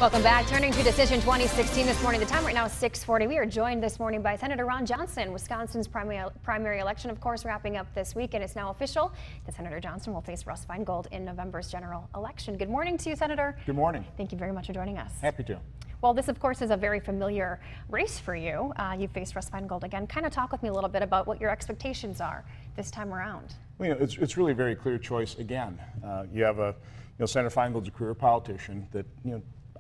Welcome back. Turning to Decision 2016 this morning. The time right now is 6:40. We are joined this morning by Senator Ron Johnson. Wisconsin's primary election, of course, wrapping up this week, and it's now official that Senator Johnson will face Russ Feingold in November's general election. Good morning to you, Senator. Good morning. Thank you very much for joining us. Happy to. Well, this, of course, is a very familiar race for you. You faced Russ Feingold again. Kind of talk with me a little bit about what your expectations are this time around. Well, it's really a very clear choice again. You have Senator Feingold's a career politician that,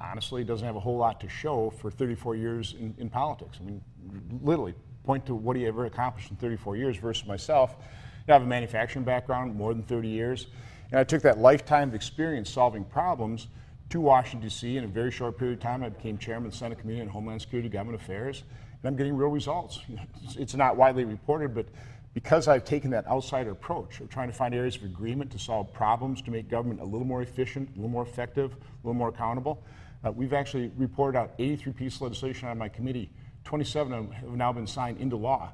honestly doesn't have a whole lot to show for 34 years in politics. I mean, literally point to what he ever accomplished in 34 years versus myself. I have a manufacturing background, more than 30 years, and I took that lifetime of experience solving problems to Washington, D.C. in a very short period of time. I became chairman of the Senate Committee on Homeland Security, Government Affairs, and I'm getting real results. It's not widely reported, but because I've taken that outsider approach of trying to find areas of agreement to solve problems, to make government a little more efficient, a little more effective, a little more accountable, we've actually reported out 83 pieces of legislation on my committee. 27 of them have now been signed into law.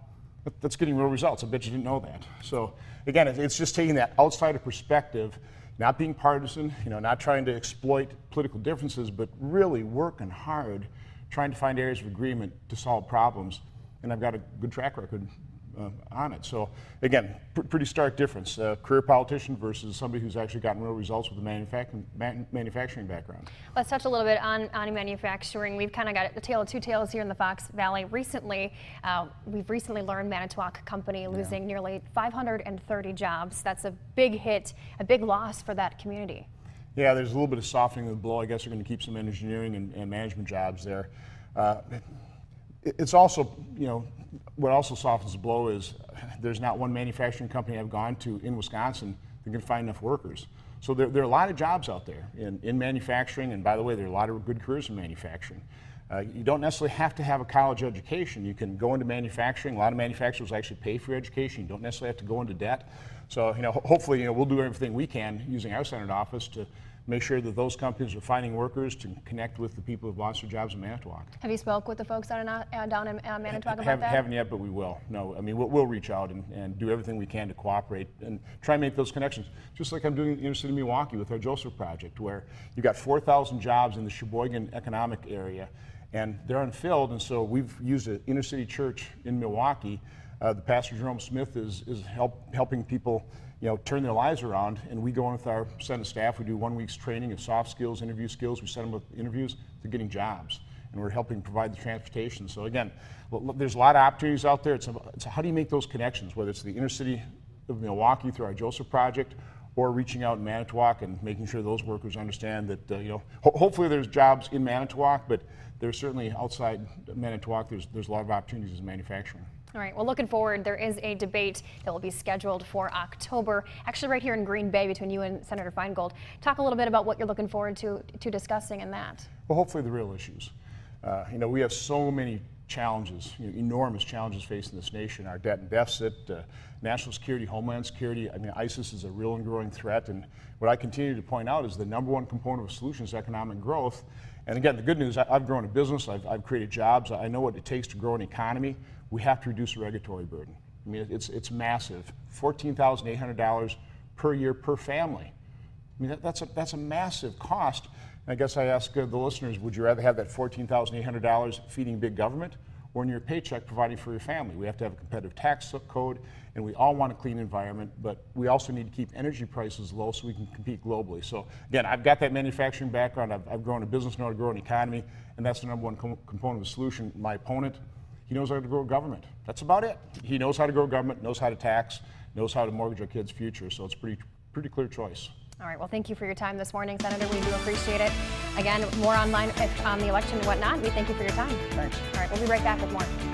That's getting real results. I bet you didn't know that. So again, it's just taking that outsider perspective, not being partisan, not trying to exploit political differences, but really working hard, trying to find areas of agreement to solve problems. And I've got a good track record on it. So again, pretty stark difference. Career politician versus somebody who's actually gotten real results with a manufacturing background. Let's touch a little bit on manufacturing. We've kind of got a tale of two tales here in the Fox Valley. We've recently learned Manitowoc Company losing nearly 530 jobs. That's a big hit, a big loss for that community. Yeah, there's a little bit of softening of the blow. I guess they're going to keep some engineering and management jobs there. It's also, what also softens the blow is there's not one manufacturing company I've gone to in Wisconsin that can find enough workers. So there are a lot of jobs out there in manufacturing, and by the way, there are a lot of good careers in manufacturing. You don't necessarily have to have a college education. You can go into manufacturing. A lot of manufacturers actually pay for your education. You don't necessarily have to go into debt. So hopefully we'll do everything we can using our Senate office to make sure that those companies are finding workers to connect with the people who've lost their jobs in Manitowoc. Have you spoke with the folks down in Manitowoc about that? Haven't yet, but we will. No, I mean, we'll reach out and do everything we can to cooperate and try and make those connections. Just like I'm doing in the inner city of Milwaukee with our Joseph project, where you've got 4,000 jobs in the Sheboygan economic area, and they're unfilled, and so we've used an inner city church in Milwaukee. The pastor Jerome Smith is helping people turn their lives around, and we go in with our Senate staff. We do 1 week's training of soft skills, interview skills. We send them with interviews. They're getting jobs, and we're helping provide the transportation. So again, there's a lot of opportunities out there. It's how do you make those connections, whether it's the inner city of Milwaukee through our Joseph project, or reaching out in Manitowoc and making sure those workers understand that hopefully there's jobs in Manitowoc, but there's certainly outside Manitowoc. There's a lot of opportunities in manufacturing. All right, well, looking forward, there is a debate that will be scheduled for October, actually right here in Green Bay between you and Senator Feingold. Talk a little bit about what you're looking forward to discussing in that. Well, hopefully the real issues. We have so many challenges, enormous challenges facing this nation. Our debt and deficit, national security, homeland security. I mean, ISIS is a real and growing threat, and what I continue to point out is the number one component of a solution is economic growth. And again, the good news, I've grown a business, I've created jobs, I know what it takes to grow an economy. We have to reduce the regulatory burden. I mean, it's massive. $14,800 per year per family. I mean, that's a massive cost. And I guess I ask the listeners, would you rather have that $14,800 feeding big government, or in your paycheck providing for your family? We have to have a competitive tax code, and we all want a clean environment, but we also need to keep energy prices low so we can compete globally. So again, I've got that manufacturing background. I've grown a business, know how to grow an economy, and that's the number one component of the solution. My opponent, he knows how to grow government. That's about it. He knows how to grow government, knows how to tax, knows how to mortgage our kids' future. So it's a pretty clear choice. All right, well, thank you for your time this morning, Senator. We do appreciate it. Again, more online on the election and whatnot. We thank you for your time. Thanks. All right, we'll be right back with more.